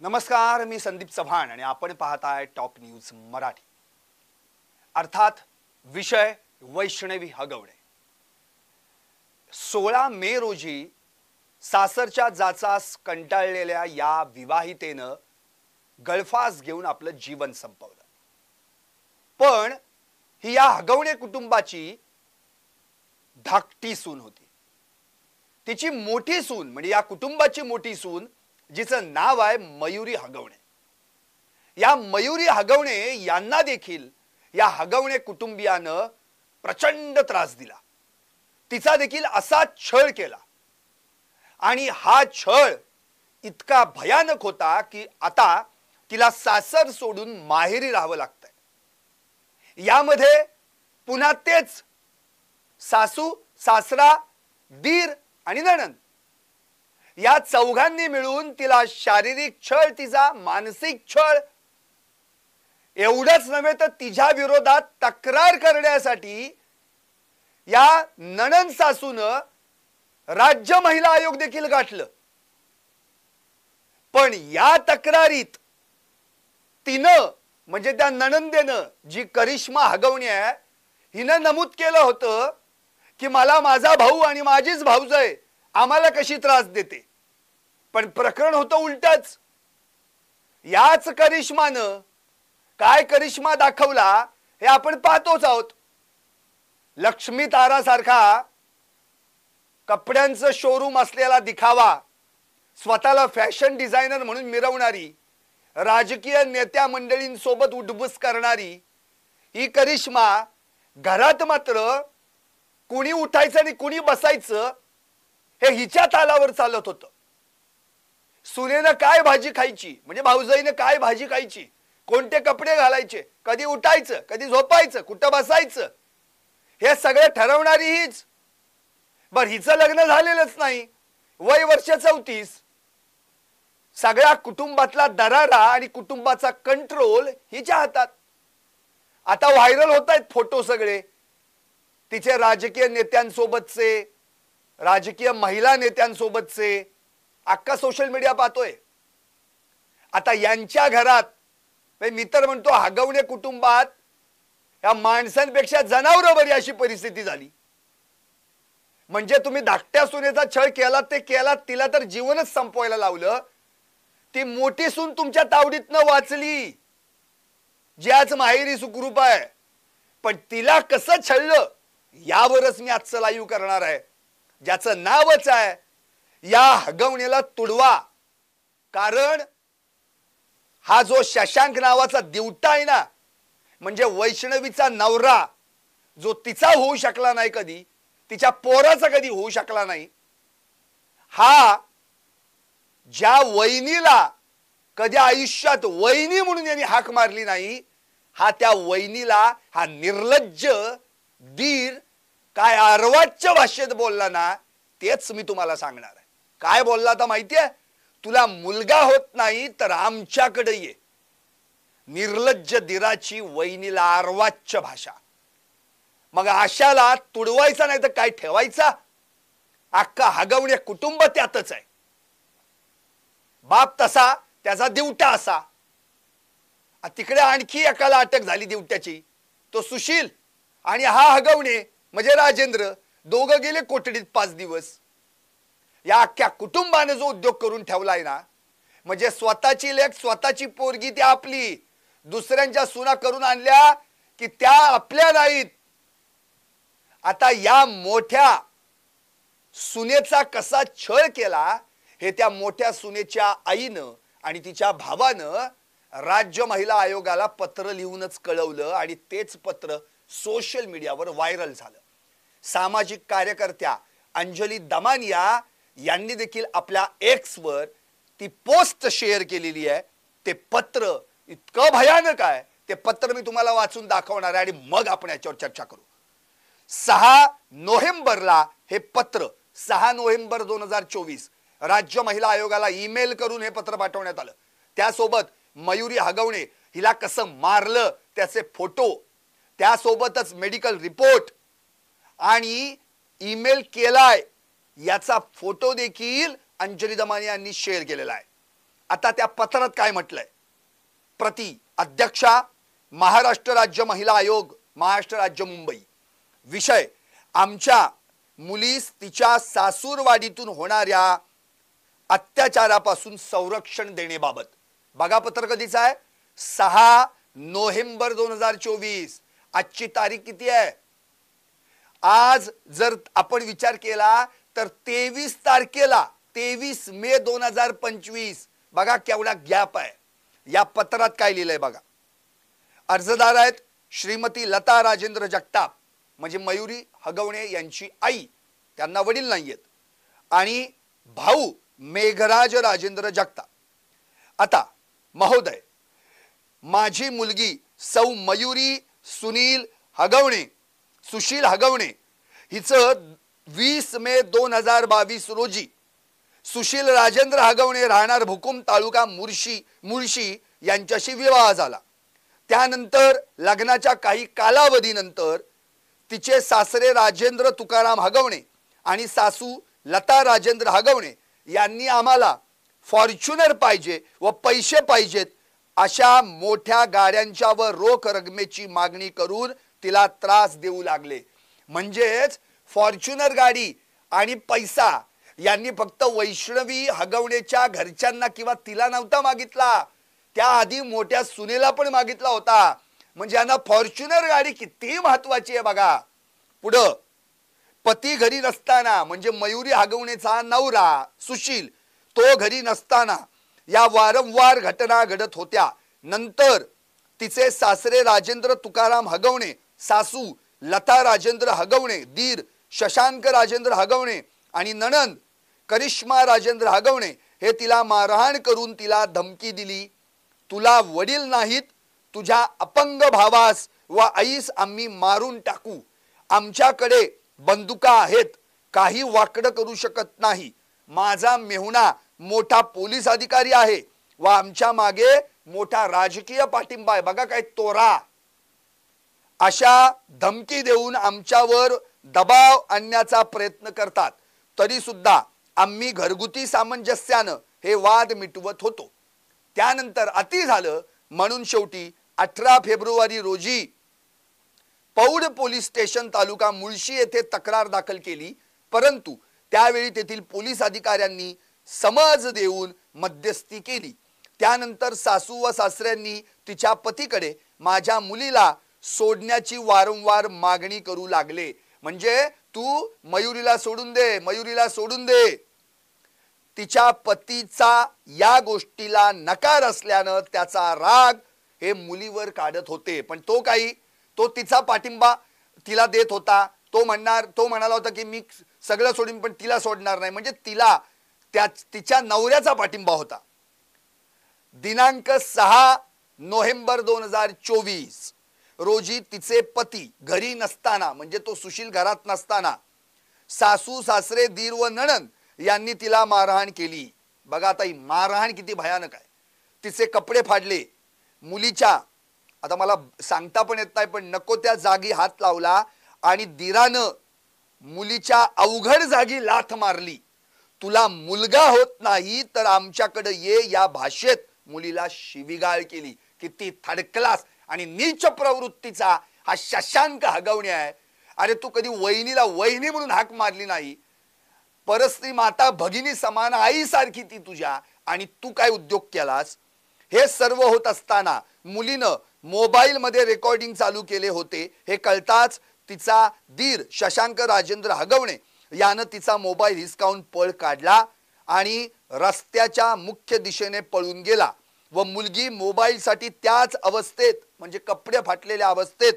नमस्कार, मी संदीप चव्हाण आणि आपण पाहताय टॉप न्यूज मराठी। अर्थात विषय वैष्णवी हगवणे। 16 मे रोजी सासरच्या जाचास कंटाळलेल्या या विवाहितेनं गळफास घेऊन आपलं जीवन संपवलं। पण ही या हगवणे कुटुंबाची धाकटी सून होती। तिची मोठी सून म्हणजे या कुटुंबाची मोठी सून, जिचं नाव आहे मयुरी हगवणे। या मयुरी हगवणे यांना देखील या हगवणे कुटुंबियानं प्रचंड त्रास दिला। तिचा देखील असा छळ केला आणि हा छळ इतका भयानक होता की आता तिला सासर सोडून माहेरी राहावं लागतंय। यामध्ये पुन्हा तेच सासू, सासरा, दीर आणि नणंद या चौघांनी मिळून तिला शारीरिक छळ, तिचा मानसिक छळ, एवढंच नव्हे तर तिच्या विरोधात तक्रार करण्यासाठी या नणंद सासूनं राज्य महिला आयोग देखील गाठलं। पण या तक्रारीत तिनं म्हणजे त्या नणंदेनं, जी करिश्मा हगवणे आहे, हिनं नमूद केलं होतं की मला माझा भाऊ आणि माझीच भाऊजाई आम्हाला कशी त्रास देते। पण प्रकरण होतं उलटच। याच करिश्मानं काय करिश्मा दाखवला हे आपण पाहतोच आहोत। लक्ष्मी तारा सारखा कपड्यांचं शोरूम असलेला दिखावा, स्वतःला फॅशन डिझायनर म्हणून मिरवणारी, राजकीय नेत्या मंडळींसोबत उठबस करणारी ही करिश्मा घरात मात्र कुणी उठायचं आणि कुणी बसायचं हे हिच्या तालावर चालत होतं। सुनेनं काय भाजी खायची म्हणजे भाऊजाईनं काय भाजी खायची, कोणते कपडे घालायचे, कधी उठायचं, कधी झोपायचं, कुठं बसायचं, हे सगळं ठरवणारी हीच। बर, हिचं लग्न झालेलंच नाही, वय वर्ष 34। सगळ्या कुटुंबातला दरारा आणि कुटुंबाचा कंट्रोल हिच्या हातात। आता व्हायरल होत आहेत फोटो सगळे तिचे राजकीय नेत्यांसोबतचे, राजकीय महिला नेत्यांसोबतचे, अख्खा सोशल मीडिया पाहतोय। आता यांच्या घरात मी तर म्हणतो हगवणे कुटुंबात या माणसांपेक्षा जनावरं बरी अशी परिस्थिती झाली। म्हणजे तुम्ही धाकट्या सुनेचा छळ केला ते केला, तिला तर जीवनच संपवायला लावलं। ती मोठी सून तुमच्या तावडीतनं वाचली, जी आज माहेरी सुखरूप आहे, पण तिला कसं छळलं यावरच मी आजचं लाईव्ह करणार आहे, ज्याचं नावच आहे या हगवणेला तुडवा। कारण हा जो शशांक नावाचा दिवटा आहे ना, म्हणजे वैष्णवीचा नवरा, जो तिचा होऊ शकला नाही, कधी तिच्या पोराचा कधी होऊ शकला नाही, हा ज्या वहिनीला कधी आयुष्यात वहिनी म्हणून यांनी हाक मारली नाही, हा त्या वहिनीला हा निर्लज्ज दीर काय अर्वाच्य भाषेत बोलला ना, तेच मी तुम्हाला सांगणार आहे। काय बोलला आता माहितीये? तुला मुलगा होत नाही तर आमच्याकडे ये। निर्लज्ज दिराची वहिनीला अर्वाच्य भाषा। मग अशाला तुडवायचा नाही तर काय ठेवायचा? अख्खा हगवणे कुटुंब त्यातच आहे। बाप तसा, त्याचा दिवटा असा। तिकडे आणखी एकाला अटक झाली दिवट्याची, तो सुशील, आणि हा हगवणे म्हणजे राजेंद्र, दोघं गेले कोठडीत 5 दिवस। या अख्ख्या कुटुंबाने जो उद्योग करून ठेवलाय ना, म्हणजे स्वतःची लेक, स्वतःची पोरगी ती आपली, दुसऱ्यांच्या सुना करून आणल्या की त्या आपल्या नाहीत। आता या मोठ्या सुनेचा कसा छळ केला हे त्या मोठ्या सुनेच्या आईनं आणि तिच्या भावानं राज्य महिला आयोगाला पत्र लिहूनच कळवलं आणि तेच पत्र सोशल मीडियावर व्हायरल झालं। सामाजिक कार्यकर्त्या अंजली दमानिया यांनी देखील आपल्या एक्स वर ती पोस्ट शेअर केलेली आहे। ते पत्र इतकं भयानक आहे, ते पत्र मी तुम्हाला वाचून दाखवणार आहे आणि मग आपण याच्यावर चर्चा करू। 6 नोव्हेंबरला हे पत्र, 6 नोव्हेंबर 2024 राज्य महिला आयोगाला ईमेल करून हे पत्र पाठवण्यात आलं। त्यासोबत मयुरी हगवणे हिला कसं मारलं त्याचे फोटो, त्यासोबतच मेडिकल रिपोर्ट आणि ईमेल केलाय याचा फोटो देखील अंजली दमानिया यांनी शेअर केलेला आहे। आता त्या पत्रात काय म्हटलंय? प्रति अध्यक्षा, महाराष्ट्र राज्य महिला आयोग, महाराष्ट्र राज्य मुंबई. विषय: आमच्या मुलीस तिच्या सासूरवाडीतून होणाऱ्या अत्याचारापासून संरक्षण देण्याबाबत. बघा पत्र कधीच आहे? 6 नोव्हेंबर 2024. आजची तारीख किती आहे? आज जर आपण विचार केला तर 23 तारखेला 23 मे 2025. बघा केवढा गॅप आहे. या पत्रात काय लिहिलंय बघा. अर्जदार आहेत श्रीमती लता राजेंद्र जगताप, म्हणजे मयुरी हगवणे यांची आई, त्यांना वडील नाहीयेत, आणि भाऊ मेघराज राजेंद्र जगताप. आता महोदय, माझी मुलगी सौ मयुरी सुशील हगवणे हिचं 20 मे 2022 रोजी सुशील राजेंद्र हगवणे राहणार भुकुम तालुका मुळशी यांच्याशी विवाह झाला. त्यानंतर लग्नाच्या काही कालावधीनंतर तिचे सासरे राजेंद्र तुकाराम हगवणे आणि सासू लता राजेंद्र हगवणे यांनी आम्हाला फॉर्च्युनर पाहिजे व पैसे पाहिजेत अशा मोठ्या गाड्यांच्या व रोख रकमेची मागणी करून तिला त्रास देऊ लागले. म्हणजेच फॉर्च्युनर गाडी आणि पैसा यांनी फक्त वैष्णवी हगवणेच्या घरच्यांना किंवा तिला नव्हता मागितला, त्याआधी मोठ्या सुनेला पण मागितला होता. म्हणजे यांना फॉर्च्युनर गाडी किती महत्वाची आहे बघा. पुढं पती घरी नसताना, म्हणजे मयुरी हगवणेचा नवरा सुशील तो घरी नसताना या वारंवार घटना घडत होत्या. नंतर तिचे सासरे राजेंद्र तुकाराम हगवणे, सासू लता राजेंद्र हगवणे, दीर शशांक राजेंद्र हगवणे आणि नणंद करिश्मा राजेंद्र हगवणे हे तिला मारहाण करून तिला धमकी दिली. तुला वडील नाहीत, तुझ्या अपंग भावास व आईस आम्ही मारून टाकू. आमच्याकडे बंदुका आहेत, काही वाकड करू शकत नाही. माझा मेहुणा मोठा पोलीस अधिकारी आहे व आमच्या मागे मोठा राजकीय पाठिंबा आहे. बघा काय तोरा. अशा धमकी देऊन आमच्यावर दबाव आणण्याचा प्रयत्न करतात. तरी सुद्धा आम्ही घरगुती सामंजस्यानं हे वाद मिटवत होतो. त्यानंतर अति झालं म्हणून शेवटी 18 फेब्रुवारी रोजी पौड पोलीस स्टेशन तालुका मुळशी येथे तक्रार दाखल केली. परंतु त्यावेळी तेथील पोलीस अधिकाऱ्यांनी समज देऊन मध्यस्थी केली. त्यानंतर सासू व सासऱ्यांनी तिच्या पतीकडे माझ्या मुलीला सोडण्याची वारंवार मागणी करू लागले. म्हणजे तू मयुरीला सोडून दे, मयुरीला सोडून दे. तिच्या पतीचा या गोष्टीला नकार असल्यानं त्याचा राग हे मुलीवर काढत होते. पण तो तिचा पाठिंबा तिला देत होता. तो म्हणाला होता की मी सगळं सोडीन पण तिला सोडणार नाही. म्हणजे तिला तिच्या नवऱ्याचा पाठिंबा होता. दिनांक 6 नोव्हेंबर 2024 रोजी तिचे पती घरी नसताना, म्हणजे तो सुशील घरात नसताना सासू सासरे दीर व नणंद यांनी तिला मारहाण केली. बघा आता ही मारहाण किती भयानक आहे. तिचे कपडे फाडले. मुलीच्या, आता मला सांगता पण येत नाही, पण नको त्या जागी हात लावला आणि दीरानं मुलीच्या अवघड जागी लाथ मारली. तुला मुलगा होत नाही तर आमच्याकडे ये या भाषेत मुलीला शिवीगाळ केली. किती थर्ड क्लास आणि नीच प्रवृत्तीचा हा शशांक हगवणे आहे. अरे तू कधी वहिनीला वहिनी म्हणून हाक मारली नाही. परस्त्री माता भगिनी समान आई सारखी ती तुझ्या, आणि तू काय उद्योग केलास. हे सर्व होत असताना मुलीनं मोबाईल मध्ये रेकॉर्डिंग चालू केले होते. हे कळताच तिचा दीर शशांक राजेंद्र हगवणे यानं तिचा मोबाईल हिसकावून पळ काढला आणि रस्त्याच्या मुख्य दिशेने पळून गेला व मुलगी मोबाईल साठी त्याच अवस्थेत, म्हणजे कपडे फाटलेल्या अवस्थेत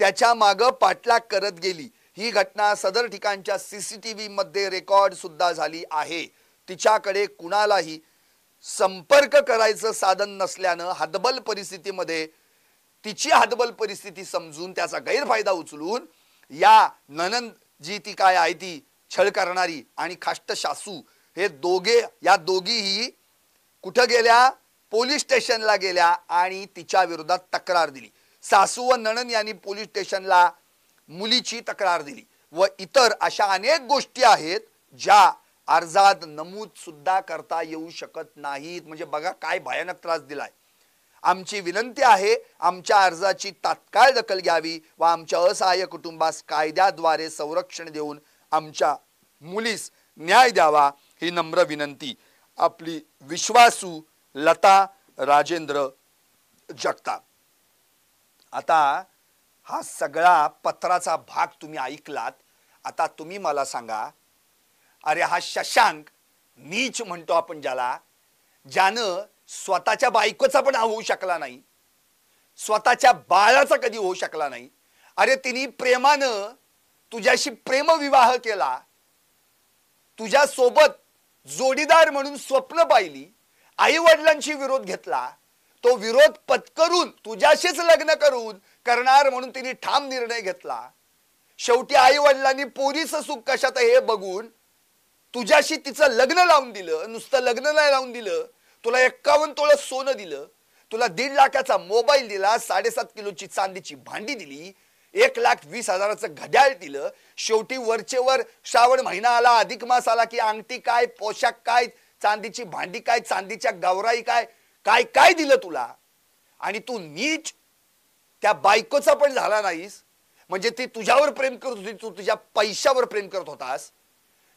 त्याच्या मागे पाठलाग करत गेली. ही घटना सदर ठिकाणच्या सीसीटीव्ही मध्ये रेकॉर्ड सुद्धा झाली आहे. तिच्याकडे कुणालाही संपर्क करायचं साधन नसल्यानं हतबल परिस्थितीमध्ये तिची हतबल परिस्थिती समजून त्याचा गैरफायदा उचलून या ननंद जी ती काय आहे ती छळ करणारी आणि खाष्ट सासू हे दोघीही कुठं गेल्या? पोलीस स्टेशनला गेल्या आणि तिच्या विरोधात तक्रार दिली. सासू व नणंद यांनी पोलीस स्टेशनला मुलीची तक्रार दिली व इतर अशा अनेक गोष्टी आहेत ज्या अर्जात नमूद सुद्धा करता येऊ शकत नाहीत. म्हणजे बघा काय भयानक त्रास दिलाय. आमची विनंती आहे, आमच्या अर्जाची तात्काळ दखल घ्यावी व आमच्या असहाय्य कुटुंबास कायद्याद्वारे संरक्षण देऊन आमच्या मुलीस न्याय द्यावा ही नम्र विनंती. आपली विश्वासू लता राजेंद्र जगताप. आता हा सगळा पत्राचा भाग तुम्ही ऐकलात. आता तुम्ही मला सांगा, अरे हा शशांक नीच म्हणतो आपण ज्याला, ज्यानं स्वतःच्या बायकोचा पण होऊ शकला नाही, स्वतःच्या बाळाचा कधी होऊ शकला नाही. अरे तिने प्रेमानं तुझ्याशी प्रेमविवाह केला, तुझ्या सोबत जोडीदार म्हणून स्वप्न पाहिली, आई वडिलांशी विरोध घेतला, तो विरोध पत्करून तुझ्याशीच लग्न करणार म्हणून तिने ठाम निर्णय घेतला. शेवटी आई वडिलांनी पोरीचं सुख कशात हे बघून तुझ्याशी तिचं लग्न लावून दिलं. नुसतं लग्न नाही लावून दिलं, तुला 51 तोळं सोनं दिलं, तुला 1.5 लाखाचा मोबाईल दिला, 7.5 किलोची चांदीची भांडी दिली, 1,20,000चं घड्याळ दिलं. शेवटी वरचेवर श्रावण महिना आला, अधिक मास आला की अंगठी काय, पोशाख काय, चांदीची भांडी काय, चांदीच्या गवराई काय, काय काय दिलं तुला. आणि तू नीच त्या बायकोचा पण झाला नाहीस. म्हणजे ती तुझ्यावर प्रेम करत होती, तू तुझ्या पैशावर प्रेम करत होतास.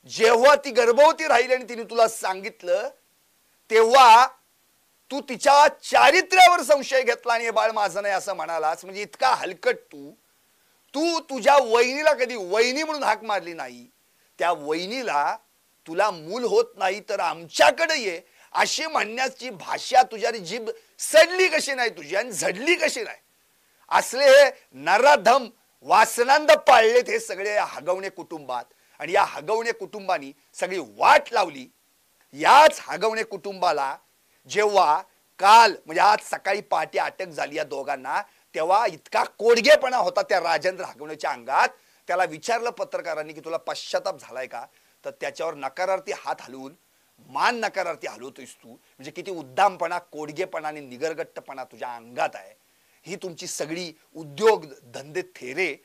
जेव्हा ती गर्भवती राहिली आणि तिने तुला सांगितलं, तेव्हा तू तिच्या चारित्र्यावर संशय घेतला आणि हे बाळ माझं नाही असं म्हणालास. म्हणजे इतका हलकट तू तुझ्या वहिनीला कधी वहिनी म्हणून हाक मारली नाही. त्या वहिनीला तुला मूल होत नाही तर आमच्याकडे ये अशी म्हणण्याची भाषा तुझ्या जीभ सडली कशी नाही तुझी आणि झडली कशी नाही. असले हे नराधम वासनांद पाळलेत हे सगळे हगवणे कुटुंबात. आणि या हगवणे कुटुंबानी सगळी वाट लावली. याच हगवणे कुटुंबाला जेव्हा काल म्हणजे आज सकाळी पहाटे अटक झाली या दोघांना, तेव्हा इतका कोडगेपणा होता त्या राजेंद्र हगवणेच्या अंगात. त्याला विचारलं पत्रकारांनी की तुला पश्चाताप झालाय का, तर त्याच्यावर नकारार्थी हात हलवून मान नकारार्थी हलवतोयस तू. म्हणजे किती उद्दामपणा, कोडगेपणा आणि निगरगट्टपणा तुझ्या अंगात आहे. ही तुमची सगळी उद्योग धंदे थेरे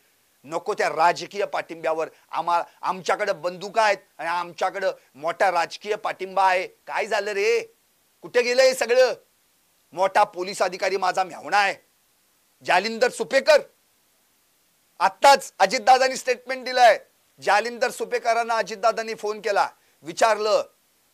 नको त्या राजकीय पाठिंब्यावर. आमच्याकडे बंदुका आहेत आणि आमच्याकडे मोठा राजकीय पाठिंबा आहे. काय झालं रे, कुठे गेलं हे सगळं. मोठा पोलीस अधिकारी माझा मेहुणा आहे जालिंदर सुपेकर. आत्ताच अजितदादांनी स्टेटमेंट दिलंय. जालिंदर सुपेकरांना अजितदादांनी फोन केला, विचारलं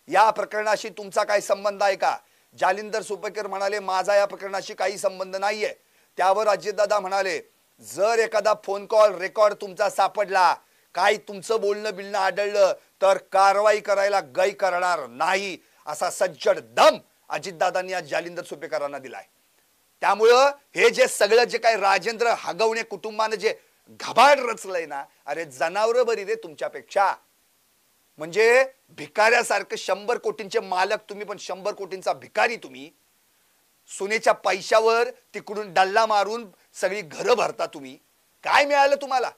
या प्रकरणाशी तुमचा काय संबंध आहे का. जालिंदर सुपेकर म्हणाले माझा या प्रकरणाशी काही संबंध नाहीये. त्यावर अजितदादा म्हणाले जर एखादा फोन कॉल रेकॉर्ड तुमचा सापडला, काय तुमचं बोलणं बिलणं आढळलं तर कारवाई करायला गय करणार नाही असा सज्जड दम अजितदादांनी आज जालिंदर सुपेकरांना दिलाय. त्यामुळं हे जे सगळं जे काय राजेंद्र हगवणे कुटुंबाने जे घबाड रचलंय ना, अरे जनावर बरी रे तुमच्यापेक्षा. म्हणजे भिकाऱ्यासारखं 100 कोटींचे मालक तुम्ही, पण 100 कोटींचा भिकारी तुम्ही. सुनेच्या पैशावर तिकडून डल्ला मारून सगळी घरं भरता तुम्ही. काय मिळालं तुम्हाला.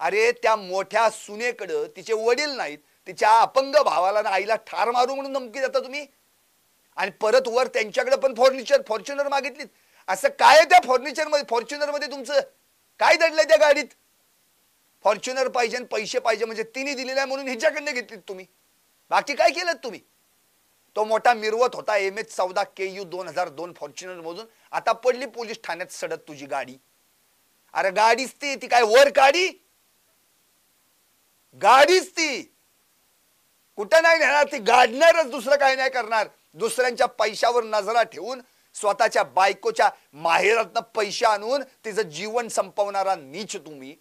अरे त्या मोठ्या सुनेकडं तिचे वडील नाहीत, तिच्या अपंग भावाला ना आईला ठार मारू म्हणून धमकी देता तुम्ही. आणि परत वर त्यांच्याकडे पण फॉर्च्युनर मागितलीत. असं काय त्या फॉर्च्युनर मध्ये तुमचं काय दडलंय त्या गाडीत. फॉर्च्युनर पाहिजे, पैसे पाहिजे म्हणजे तिने दिलेला म्हणून हिच्याकडनं घेतलीत तुम्ही. बाकी काय केलं तुम्ही. तो मोठा मिरवत होता MH14 KU 2002 फॉर्च्युनर मधून, आता पडली पोलीस ठाण्यात सडत तुझी गाडी. अरे गाडीच ती काय वर गाडीच ती कुठं नाही नेणार, ती गाडणारच, दुसरं काही नाही करणार. दुसऱ्यांच्या पैशावर नजरा ठेवून स्वतःच्या बायकोच्या माहेरातनं पैसे आणून तिचं जीवन संपवणारा नीच तुम्ही.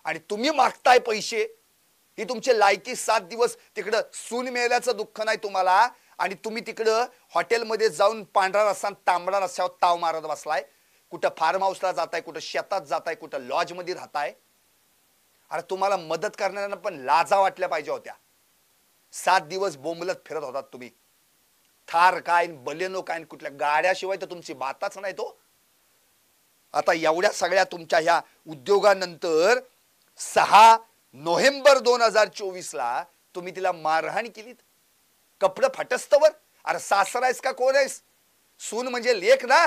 आणि तुम्ही मागताय पैसे. ही तुमची लायकी. 7 दिवस तिकडं सून मेल्याचं दुःख नाही तुम्हाला, आणि तुम्ही तिकडं हॉटेलमध्ये जाऊन पांढरा रस्सा तांबडा रस्त्यावर ताव मारत बसलाय. कुठं फार्म हाऊसला जाताय, कुठं शेतात जाताय, कुठं लॉज मध्ये राहताय. अरे तुम्हाला मदत करणाऱ्यांना पण लाजा वाटल्या पाहिजे होत्या. 7 दिवस बोंबलत फिरत होतात तुम्ही. थार काय, बलेनो काय, कुठल्या गाड्याशिवाय तर तुमची बातच नाही तो. आता एवढ्या सगळ्या तुमच्या ह्या उद्योगानंतर 6 नोव्हेंबर 2024 ला तुम्ही तिला मारहाण केलीत. कपडे फाटस्तवर. अरे सासरा आहेस का कोण आहेस. सून म्हणजे लेख ना.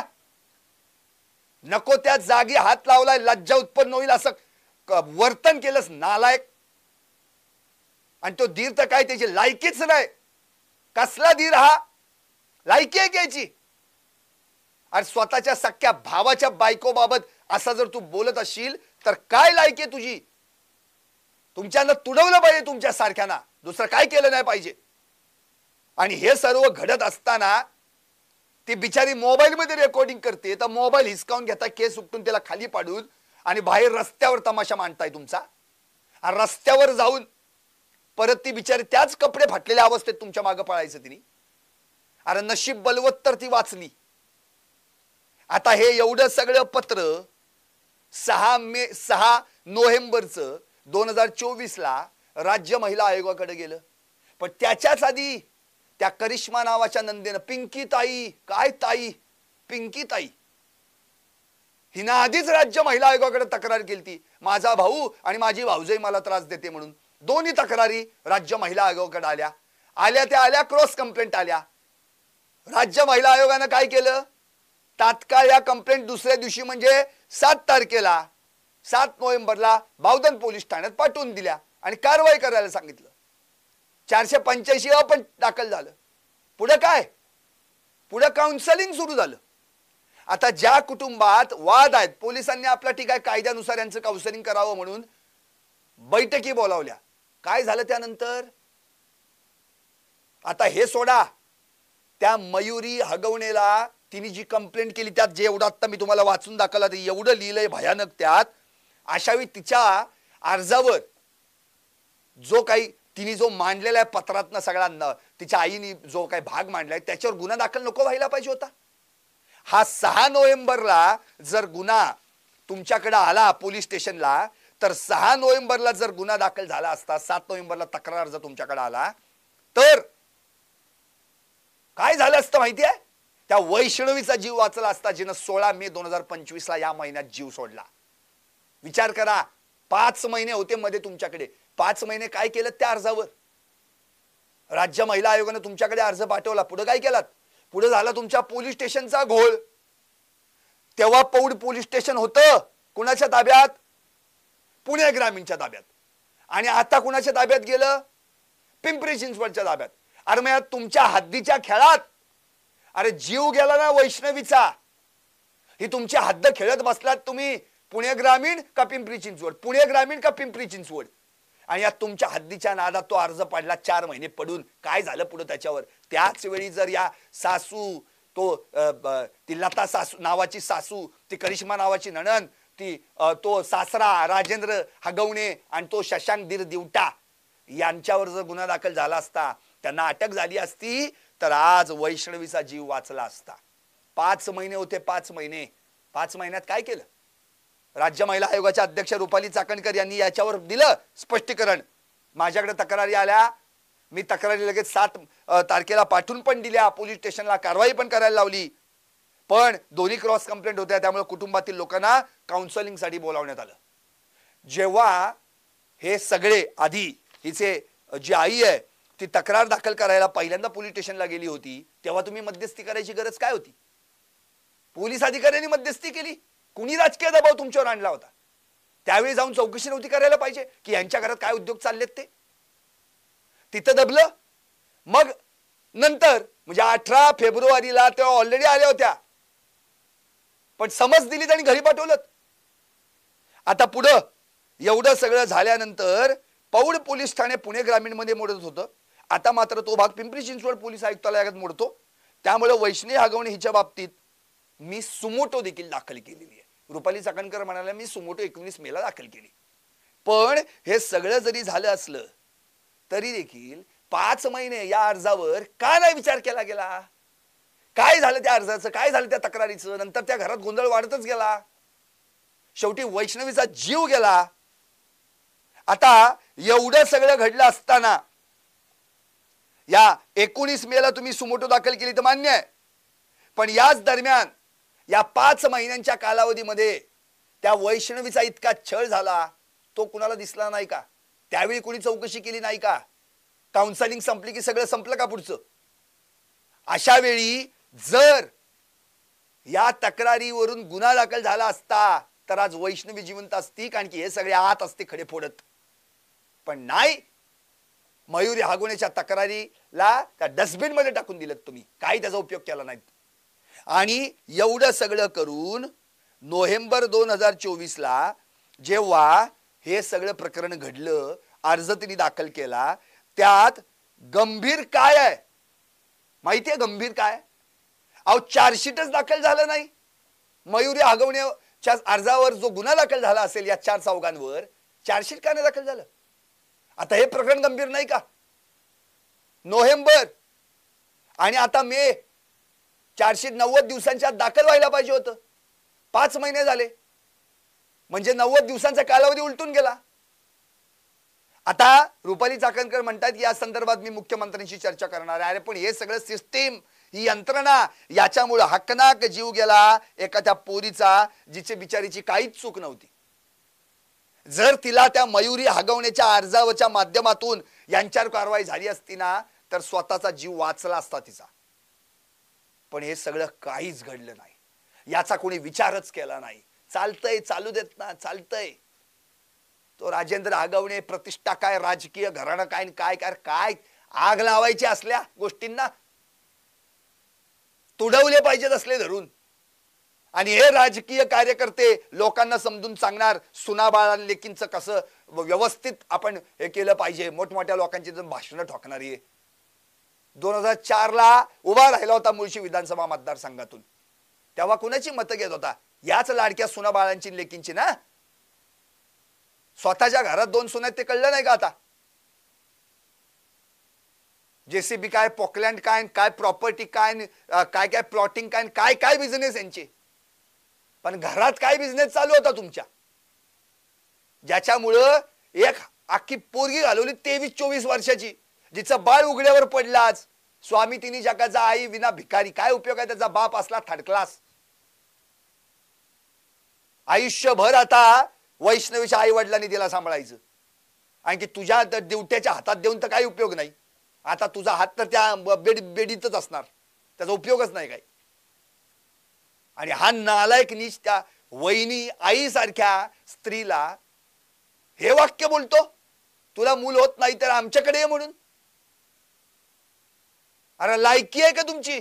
नको त्या जागी हात लावलाय, लज्जा उत्पन्न होईल असं वर्तन केलंस नालायक. आणि तो धीर तर काय त्याची लायकीच नाही. कसला धीर हा? लायकी आहे घ्यायची. आणि स्वतःच्या सख्या भावाच्या बायकोबाबत असा जर तू बोलत असशील तर काय लायकी आहे तुझी? तुमच्यानं तुडवलं पाहिजे तुमच्या सारख्यांना, दुसरं काय केलं नाही पाहिजे. आणि हे सर्व घडत असताना ती बिचारी मोबाईल मध्ये रेकॉर्डिंग करते, तर मोबाईल हिसकावून घेता, केस उपटून त्याला खाली पाडून आणि बाहेर रस्त्यावर तमाशा मांडताय तुमचा. आणि रस्त्यावर जाऊन परत ती बिचारी त्याच कपडे फाटलेल्या अवस्थेत तुमच्या मागे पळायचं तिने. अरे नशीब बलवत तर ती वाचली. आता हे एवढं सगळं पत्र 6 नोव्हेंबरचं 2024 ला राज्य महिला आयोगाकडे गेलं. पण त्याच्याच आधी त्या करिश्मा नावाच्या नंदेनं, पिंकी ताई, काय ताई, पिंकी ताई, हिनं आधीच राज्य महिला आयोगाकडे तक्रार केली, माझा भाऊ आणि माझी भाऊजाई मला त्रास देते म्हणून. दोन्ही तक्रारी राज्य महिला आयोगाकडे आल्या क्रॉस कंप्लेंट आल्या. राज्य महिला आयोगानं काय केलं? तात्काळ या कंप्लेंट दुसऱ्या दिवशी म्हणजे 7 तारखेला 7 नोव्हेंबरला बावधन पोलीस ठाण्यात पाठवून दिल्या आणि कारवाई करायला सांगितलं. 485 पण दाखल झालं. पुढे काय? पुढे काउन्सिलिंग सुरू झालं. आता ज्या कुटुंबात वाद आहेत, पोलिसांनी आपला ठीक आहे कायद्यानुसार यांचं काउन्सिलिंग करावं म्हणून बैठकी बोलावल्या. काय झालं त्यानंतर? आता हे सोडा, त्या मयुरी हगवणेला तिने जी कंप्लेंट केली त्यात जे एवढं आता मी तुम्हाला वाचून दाखवलं ते एवढं लिहिलंय भयानक त्यात. अशावेळी तिच्या अर्जावर जो काही तिने जो मांडलेला आहे पत्रातनं सगळ्यांना, तिच्या आईने जो काही भाग मांडलाय त्याच्यावर गुन्हा दाखल नको व्हायला पाहिजे होता? हा 6 नोव्हेंबरला जर गुन्हा तुमच्याकडे आला पोलीस स्टेशनला, तर 6 नोव्हेंबरला जर गुन्हा दाखल झाला असता, 7 नोव्हेंबरला तक्रार अर्ज तुमच्याकडे आला, तर काय झालं असतं माहिती आहे? त्या वैष्णवीचा जीव वाचला असता, जिनं 16 मे 2025 ला या महिन्यात जीव सोडला. विचार करा, 5 महिने होते मध्ये तुमच्याकडे. 5 महिने काय केलं त्या अर्जावर? राज्य महिला आयोगाने तुमच्याकडे अर्ज पाठवला. पुढे काय केलात? पुढे झाला तुमच्या पोलीस स्टेशनचा घोळ. तेव्हा पौड पोलीस स्टेशन होतं कुणाच्या ताब्यात? पुणे ग्रामीणच्या ताब्यात. आणि आता कुणाच्या ताब्यात गेलं? पिंपरी चिंचवडच्या ताब्यात. अरे मग तुमच्या हद्दीच्या खेळात अरे जीव गेला ना वैष्णवीचा. ही तुमची हद्द खेळत बसलात तुम्ही. पुणे ग्रामीण का पिंपरी चिंचवड, पुणे ग्रामीण का पिंपरी चिंचवड. आणि या तुमच्या हद्दीच्या नादात तो अर्ज पडला 4 महिने पडून. काय झालं पुढे त्याच्यावर? त्याच वेळी जर या सासू, ती लता सासू नावाची सासू, ती करिश्मा नावाची नणंद, तो सासरा राजेंद्र हगवणे आणि तो शशांक धीर दिवटा यांच्यावर जर गुन्हा दाखल झाला असता, त्यांना अटक झाली असती, तर आज वैष्णवीचा जीव वाचला असता. 5 महिने होते. 5 महिने. 5 महिन्यात काय केलं? राज्य महिला आयोगाच्या अध्यक्ष रुपाली चाकणकर यांनी याच्यावर दिलं स्पष्टीकरण. माझ्याकडे तक्रारी आल्या, मी तक्रारी लगेच 7 तारखेला पाठवून पण दिल्या, पोलीस स्टेशनला कारवाई पण करायला लावली. पण दोन्ही क्रॉस कंप्लेंट होत्या, त्यामुळे कुटुंबातील लोकांना काउन्सिलिंग साठी बोलावण्यात आलं. जेव्हा हे सगळे आधी हिचे जी आई आहे ती तक्रार दाखल करायला पहिल्यांदा पोलीस स्टेशनला गेली होती, तेव्हा तुम्ही मध्यस्थी करायची गरज काय होती? पोलीस अधिकाऱ्यांनी मध्यस्थी केली. कुणी राजकीय दबाव तुमच्यावर आणला होता? त्यावेळी जाऊन चौकशी नव्हती करायला पाहिजे की यांच्या घरात काय उद्योग चाललेत ते? तिथं दबलं. मग नंतर म्हणजे 18 फेब्रुवारीला त्या ऑलरेडी आल्या होत्या, पण समज दिलीत आणि घरी पाठवलं. आता पुढं एवढं सगळं झाल्यानंतर पौड पोलीस ठाणे पुणे ग्रामीण मध्ये मोडत होतं. आता मात्र तो भाग पिंपरी चिंचवड पोलीस आयुक्तालयात मोडतो. त्यामुळे वैष्णवी हगवणे हिच्या बाबतीत मी सुमोटो देखील दाखल केलेली आहे. रुपाली चाकणकर म्हणाल्या मी सुमोटो 19 मेला दाखल केली. पण हे सगळं जरी झालं असलं तरी देखील 5 महिने या अर्जावर का नाही विचार केला गेला? काय झालं त्या अर्जाचं? काय झालं त्या तक्रारीचं? नंतर त्या घरात गोंधळ वाढतच गेला. शेवटी वैष्णवीचा जीव गेला. आता एवढं सगळं घडलं असताना या 19 मेला तुम्ही सुमोटो दाखल केली तर मान्य आहे, पण याच दरम्यान या 5 महिन्यांच्या कालावधीमध्ये त्या वैष्णवीचा इतका छळ झाला तो कुणाला दिसला नाही का? त्यावेळी कोणी चौकशी केली नाही का? काउन्सिलिंग संपली की सगळं संपलं का पुढचं? अशा वेळी जर या तक्रारीवरून गुन्हा दाखल झाला असता तर आज वैष्णवी जिवंत असती, कारण की हे सगळे आत असते खडे फोडत. पण नाही, मयुरी हागवण्याच्या तक्रारीला त्या डस्टबिन मध्ये टाकून दिलं तुम्ही, काही त्याचा उपयोग केला नाही. आणि एवढं सगळं करून नोव्हेंबर 2024 ला जेव्हा हे सगळं प्रकरण घडलं, अर्ज तिने दाखल केला, त्यात गंभीर काय आहे माहितीये? गंभीर काय? अहो चार्जशीटच दाखल झालं नाही. मयुरी हागवण्याच्या अर्जावर जो गुन्हा दाखल झाला असेल या 4 चौघांवर, चार्जशीट का नाही दाखल झालं? आता हे प्रकरण गंभीर नाही का? नोव्हेंबर आणि आता मे, चार्जशीट 90 दिवसांच्या आत दाखल व्हायला पाहिजे होतं. 5 महिने झाले, म्हणजे 90 दिवसांचा कालावधी उलटून गेला. आता रुपाली चाकणकर म्हणतात या संदर्भात मी मुख्यमंत्र्यांशी चर्चा करणार आहे. अरे पण हे सगळं सिस्टीम, ही यंत्रणा, याच्यामुळे हकनाक जीव गेला एका त्या पोरीचा, जिचे बिचारीची काहीच चूक नव्हती. जर तिला त्या मयुरी हागवण्याच्या अर्जावरच्या माध्यमातून यांच्यावर कारवाई झाली असती ना, तर स्वतःचा जीव वाचला असता तिचा. पण हे सगळं काहीच घडलं नाही, याचा कोणी विचारच केला नाही. चालतंय, चालू देत ना, चालतंय. तो राजेंद्र हागवणे, प्रतिष्ठा काय, राजकीय घराणं काय, काय काय काय आग लावायची असल्या गोष्टींना तुडवले पाहिजेत असले धरून. आणि हे राजकीय कार्यकर्ते लोकांना समजून सांगणार सुनाबाळा लेकींचं कसं व्यवस्थित आपण हे केलं पाहिजे, मोठमोठ्या लोकांची भाषणं ठोकणारी. 2004 ला उभा राहिला होता मुळशी विधानसभा मतदारसंघातून, तेव्हा कुणाची मतं घेत होता? याच लाडक्या सुनाबाळांची लेकींची ना. स्वतःच्या घरात 2 सुना ते कळलं नाही का आता? जेसीबी काय, पोकलँड काय, काय प्रॉपर्टी काय, काय काय प्लॉटिंग काय, काय काय बिझनेस यांचे. पण घरात काय बिझनेस चालू होता तुमच्या, ज्याच्यामुळं एक अख्खी पोरगी घालवली 23-24 वर्षाची, जिचं बाळ उघड्यावर पडलं. आज स्वामी तिन्ही जगाचा आई विना भिकारी, काय उपयोग आहे त्याचा? बाप असला थर्ड क्लास. आयुष्यभर आता वैष्णवीच्या आई वडिलांनी तिला सांभाळायचं, आणखी तुझ्या ड्युट्याच्या हातात देऊन तर काही उपयोग नाही. आता तुझा हात तर त्या बेडीतच असणार, त्याचा उपयोगच नाही काही. आणि हा नालायक नीच त्या वहिनी आई सारख्या स्त्रीला हे वाक्य बोलतो, तुला मूल होत नाही तर आमच्याकडे ये म्हणून. अरे लायकी आहे का तुमची?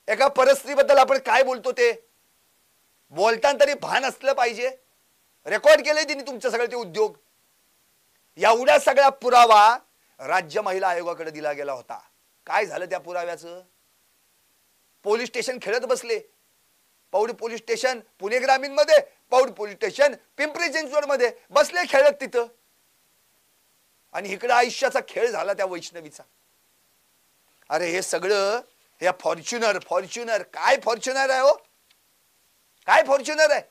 एका परस्त्रीबद्दल आपण काय बोलतो ते बोलताना तरी भान असलं पाहिजे. रेकॉर्ड केले तिने तुमचे सगळे ते उद्योग. एवढा सगळा पुरावा राज्य महिला आयोगाकडे दिला गेला होता. काय झालं त्या पुराव्याचं? पोलीस स्टेशन खेळत बसले. पौडी पोलीस स्टेशन पुणे ग्रामीण मध्ये, पौडी पोलीस स्टेशन पिंपरी चिंचवड मध्ये बसले खेळत तिथं. आणि इकडे आयुष्याचा खेळ झाला त्या वैष्णवीचा. अरे हे सगळं हे फॉर्च्युनर फॉर्च्युनर काय फॉर्च्युनर आहे हो? काय फॉर्च्युनर आहे?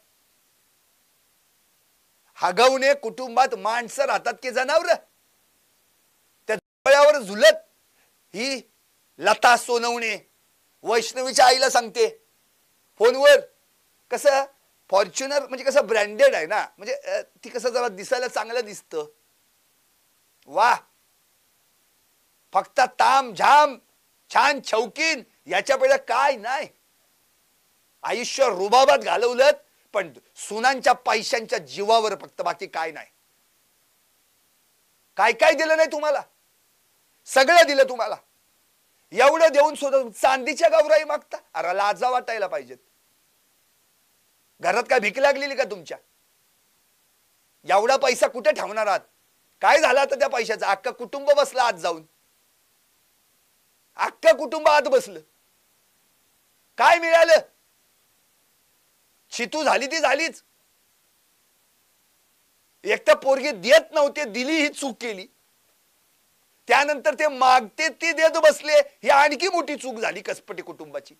हागवणे कुटुंबात माणसं राहतात की जनावर? त्या डोळ्यावर झुलत ही लता सोनवणे वैष्णवीच्या आईला सांगते फोनवर, कसं फॉर्च्युनर म्हणजे कसं ब्रँडेड आहे ना, म्हणजे ती कसं जरा दिसायला चांगलं दिसतं. वा, फक्त ताम झाम छान छौकीन याच्या पेक्षा काय नाही. आयुष्य रुबाबात घालवलं, पण सुनांच्या पैशांच्या जीवावर फक्त, बाकी काय नाही. काय काय दिलं नाही तुम्हाला? सगळं दिलं तुम्हाला. एवढं देऊन सुद्धा चांदीच्या गावराई मागता? अरे लाजा वाटायला पाहिजेत. घरात काय भीक लागलेली का तुमच्या? एवढा पैसा कुठे ठेवणार आहात? काय झालं आता त्या पैशाचं? अख्खं कुटुंब बसलं आत जाऊन, अख्खं कुटुंब आत बसलं. काय मिळालं? चितू झाली ती झालीच. एक तर पोरगी देत नव्हते, दिली ही चूक केली. त्यानंतर ते मागते ती देत बसले, ही आणखी मोठी चूक झाली कसपटी कुटुंबाची.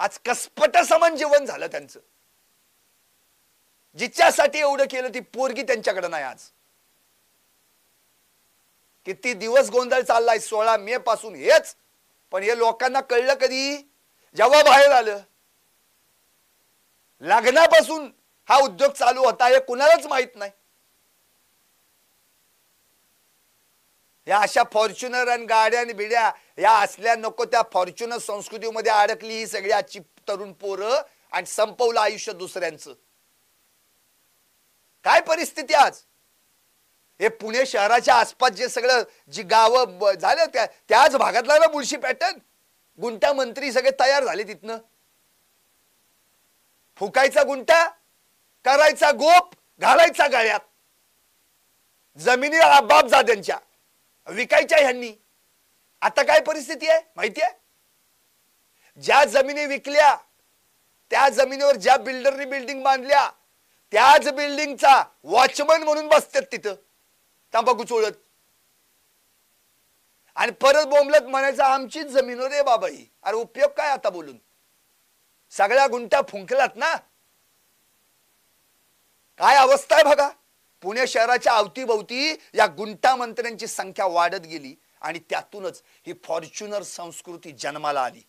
आज कसपट समान जीवन झालं त्यांचं. जिच्यासाठी एवढं केलं ती पोरगी त्यांच्याकडे नाही. आज किती दिवस गोंधळ चाललाय 16 मे पासून हेच. पण हे लोकांना कळलं कधी? जेव्हा बाहेर आलं. लग्नापासून हा उद्योग चालू होता हे कुणालाच माहित नाही. या अशा फॉर्च्युनर आणि गाड्या आणि बिड्या या असल्या नको त्या फॉर्च्युनर संस्कृतीमध्ये अडकली ही सगळी आजची तरुण पोरं, आणि संपवलं आयुष्य दुसऱ्यांचं. काय परिस्थिती आज? हे पुणे शहराच्या आसपास जे सगळं जी गावं झालं त्याच भागातला ना मुळशी पॅटर्न. गुंटा मंत्री सगळे तयार झाले तिथनं. फुकायचा गुंटा, करायचा गोप, घालायचा गळ्यात. जमिनी बापजाद्यांच्या विकायच्या ह्यांनी. आता काय परिस्थिती आहे माहितीये? ज्या जमिनी विकल्या त्या जमिनीवर ज्या बिल्डरनी बिल्डिंग बांधल्या त्याच बिल्डिंगचा वॉचमन म्हणून बसतात तिथं तंबाखू चोळत. आणि परत बोंबलत म्हणायचं आमचीच जमीन रे बाबा ही. अरे उपयोग काय आता बोलून? सगळ्या गुंटा फुंकलात ना. काय अवस्था आहे बघा. पुणे शहराच्या अवतीभोवती या गुंटा मंत्र्यांची संख्या वाढत गेली आणि त्यातूनच ही फॉर्च्युनर संस्कृती जन्माला आली.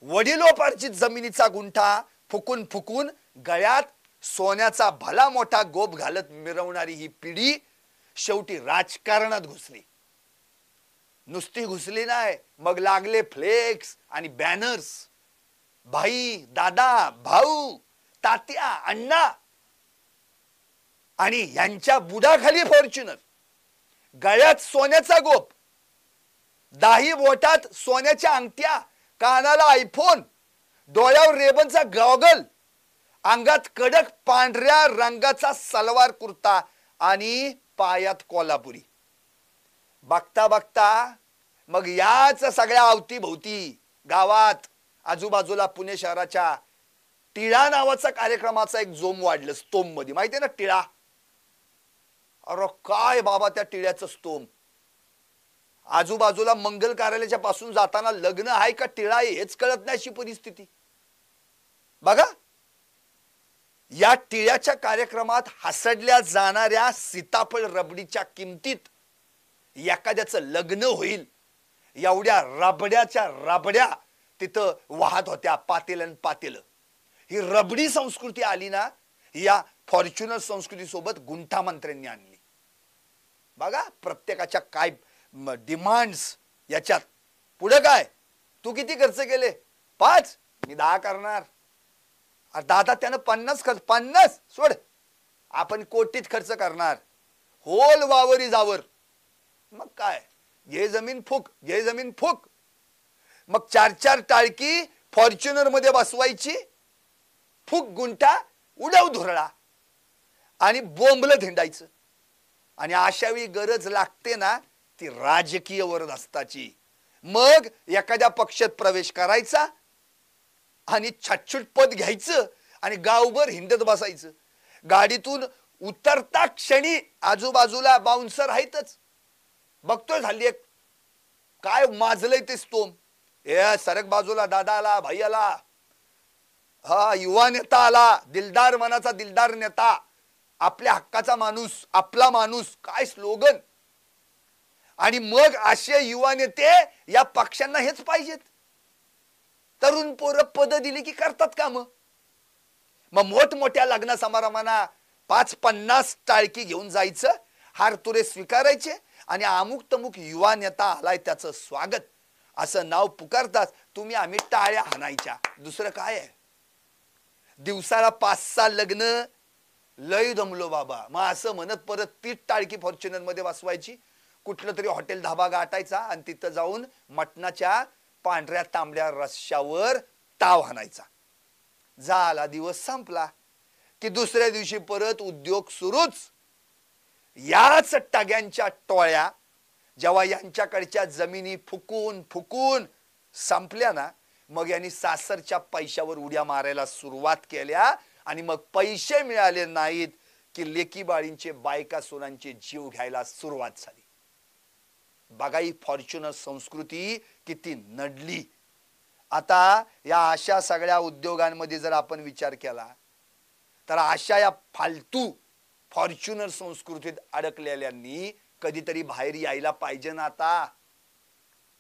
वडिलोपार्जित जमिनीचा गुंठा फुकून फुकून गळ्यात सोन्याचा भला मोठा गोप घालत मिरवणारी ही पिढी शेवटी राजकारणात घुसली. नुसती घुसली नाही, मग लागले फ्लेक्स आणि बॅनर्स. भाई, दादा, भाऊ, तात्या, अण्णा आणि यांच्या बुडाखाली फॉर्च्युनर, गळ्यात सोन्याचा गोप, दाही बोटात सोन्याच्या अंगठ्या, कानाला आयफोन, डोळ्यावर रेबनचा गॉगल, अंगात कडक पांढऱ्या रंगाचा सलवार कुर्ता आणि पायात कोल्हापुरी. बघता बघता मग याच सगळ्या अवतीभोवती गावात आजूबाजूला पुणे शहराच्या टिळा नावाचा कार्यक्रमाचा एक जोम वाढलं. स्तोम मध्ये माहितीये ना टिळा? अरे काय बाबा त्या टिळ्याचं स्तोम. आजूबाजूला मंगल कार्यालयाच्या पासून जाताना लग्न आहे का टिळा आहे हेच कळत नाही अशी परिस्थिती. बघा, या टिळ्याच्या कार्यक्रमात हसडल्या जाणाऱ्या सीताफळ रबडीच्या किमतीत एखाद्याचं लग्न होईल एवढ्या रबड्याच्या रबड्या तिथं वाहत होत्या, पातेलन पातेलं. ही रबडी संस्कृती आली ना, या फॉर्च्युनर संस्कृती सोबत गुंठा मंत्र्यांनी आणली. बघा प्रत्येकाच्या काय डिमांड्स याच्यात. पुढे काय? तू किती खर्च केले? 5, मी 10 करणार. दादा त्यानं 50 खर्च, 50 सोड, आपण कोटीत खर्च करणार. होल वावरी जावर. मग काय, घे जमीन फुक, घे जमीन फुक. मग 4-4 टाळकी फॉर्च्युनर मध्ये बसवायची, फुक गुंठा, उडव धुरळा आणि बोंबलं धिंडायचं. आणि अशावेळी गरज लागते ना ती राजकीय वरदहस्ताची. मग एखाद्या पक्षात प्रवेश करायचा आणि छटछुट पद घ्यायचं आणि गावभर हिंडत बसायचं. गाडीतून उतरता क्षणी आजूबाजूला बाउन्सर आहेतच. बघतोय झाली एक काय माजलंय ते स्तोम. ए सरक बाजूला, दादा आला, भाई आला, हा युवा नेता आला, दिलदार मनाचा दिलदार नेता, आपल्या हक्काचा माणूस, आपला माणूस, काय स्लोगन. आणि मग असे युवा नेते या पक्षांना हेच पाहिजेत. तरुण पोरं पद दिली की करतात का? मग मोठमोठ्या लग्न समारंभांना 5-50 टाळकी घेऊन जायचं, हार तुरे स्वीकारायचे आणि अमुक तमुक युवा नेता आलाय त्याचं स्वागत असं नाव पुकारतात. तुम्ही आम्ही टाळ्या हाणायच्या, दुसरं काय आहे? दिवसाला 5-6 लग्न, लय दमलो बाबा. मग असं म्हणत परत 30 टाळकी फॉर्च्युनर मध्ये बसवायची, कुठलं तरी हॉटेल धाबा गाठायचा आणि तिथं जाऊन मटणाच्या पांढऱ्या तांबड्या रश्श्यावर ताव हाणायचा. झाला दिवस संपला की दुसऱ्या दिवशी परत उद्योग सुरूच. याच टग्यांच्या टोळ्या जेव्हा यांच्याकडच्या जमिनी फुकून फुकून संपल्या ना, मग यांनी सासरच्या पैशावर उड्या मारायला सुरुवात केल्या. आणि मग पैसे मिळाले नाहीत की लेकी बाळींचे, बायका सोनांचे जीव घ्यायला सुरुवात झाली. बघा ही फॉर्च्युनर संस्कृती किती नडली. आता या अशा सगळ्या उद्योगांमध्ये जर आपण विचार केला तर अशा या फालतू फॉर्च्युनर संस्कृतीत अडकलेल्यांनी कधीतरी बाहेर यायला पाहिजे ना. आता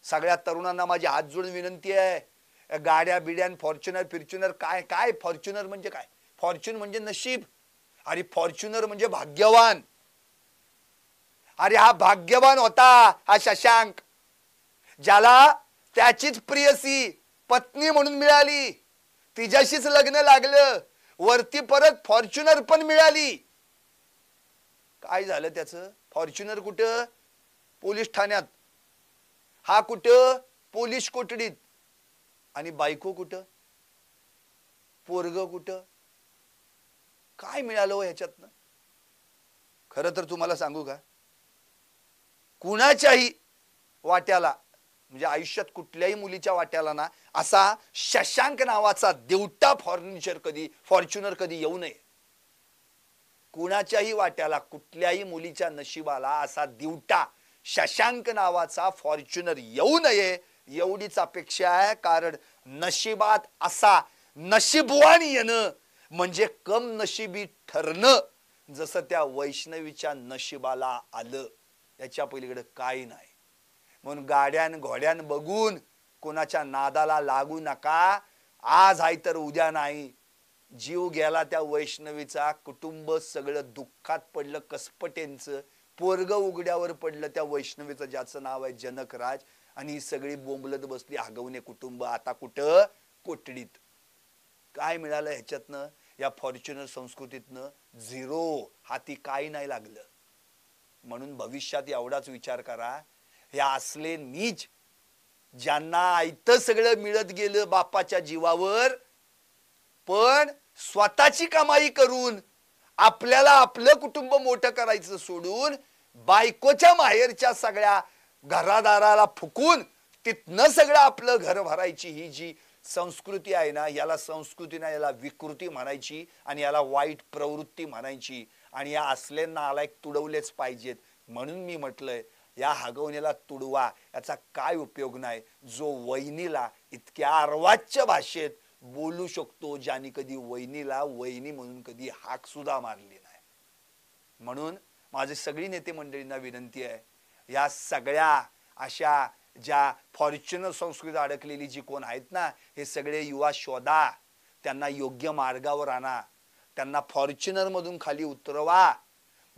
सगळ्या तरुणांना माझी हात जोडून विनंती आहे, गाड्या बिड्यान फॉर्च्युनर काय काय फॉर्च्युनर म्हणजे काय? फॉर्च्युन म्हणजे नशीब. अरे फॉर्च्युनर म्हणजे भाग्यवान. अरे हा भाग्यवान होता हा शशांक, ज्याला त्याचीच प्रियसी पत्नी म्हणून मिळाली, तिच्याशीच लग्न लागलं, वरती परत फॉर्च्युनर पण मिळाली. काय झालं त्याचं? फॉर्च्युनर कुठं? पोलीस ठाण्यात. हा कुठं? पोलीस कोठडीत. आणि बायको कुठं? पोरग कुठं? काय मिळालं हो ह्याच्यातनं? खरं तर तुम्हाला सांगू का, कुणाच्याही वाट्याला म्हणजे आयुष्यात कुठल्याही मुलीच्या वाट्याला ना असा शशांक नावाचा देवटा फॉर्च्युनर कधी येऊ नये. कुणाच्याही वाट्याला कुठल्याही मुलीच्या नशिबाला असा दिवटा शशांक नावाचा फॉर्च्युनर येऊ नये एवढीच अपेक्षा आहे. कारण नशिबात असा नशीबवान येणं म्हणजे कम नशिबी ठरणं, जसं त्या वैष्णवीच्या नशिबाला आलं. याच्या पलीकडे काही नाही. म्हणून गाड्यान घोड्यान बघून कोणाच्या नादाला लागू नका. आज आहे तर उद्या नाही. जीव गेला त्या वैष्णवीचा, कुटुंब सगळं दुःखात पडलं. कसपटेंचं पोरग उघड्यावर पडलं त्या वैष्णवीचं, ज्याचं नाव आहे जनकराज. आणि ही सगळी बोंबलत बसली हगवणे कुटुंब आता कुठं? कोठडीत. काय मिळालं ह्याच्यातनं? या फॉर्च्युनर संस्कृतीतनं झिरो. हाती काही नाही लागलं. म्हणून भविष्यात एवढाच विचार करा, हे असले नीच ज्यांना आयतं सगळं मिळत गेलं बापाच्या जीवावर, पण स्वतःची कमाई करून आपल्याला आपलं कुटुंब मोठं करायचं सोडून बायकोच्या माहेरच्या सगळ्या घरादाराला फुकून तिथनं सगळं आपलं घर भरायची ही जी संस्कृती आहे ना, याला संस्कृती नाही, याला विकृती म्हणायची आणि याला वाईट प्रवृत्ती म्हणायची. आणि या असलेंना नालायक तुडवलेच पाहिजेत. म्हणून मी म्हटलंय या हगवणीला तुडवा, याचा काय उपयोग नाही. जो वहिनीला इतक्या अर्वाच्य भाषेत बोलू शकतो, ज्याने कधी वहिनीला वहिनी म्हणून कधी हाक सुद्धा मारली नाही. म्हणून माझी सगळी नेते मंडळींना विनंती आहे, या सगळ्या अशा ज्या फॉर्च्युनर संस्कृतीत अडकलेली जी कोण आहेत ना, हे सगळे युवा शोधा, त्यांना योग्य मार्गावर आणा, त्यांना फॉर्च्युनर मधून खाली उतरवा.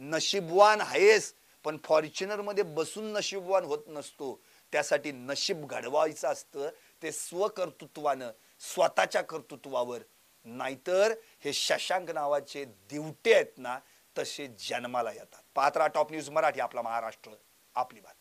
नशीबवान आहेस, पण फॉर्च्युनर मध्ये बसून नशीबवान होत नसतो. त्यासाठी नशीब घडवायचं असतं ते स्वकर्तृत्वानं, स्वतःच्या कर्तृत्वावर. नाहीतर हे शशांक नावाचे दिवटे आहेत ना, तसे जन्माला येतात. पात्रा टॉप न्यूज मराठी, आपला महाराष्ट्र, आपली बात.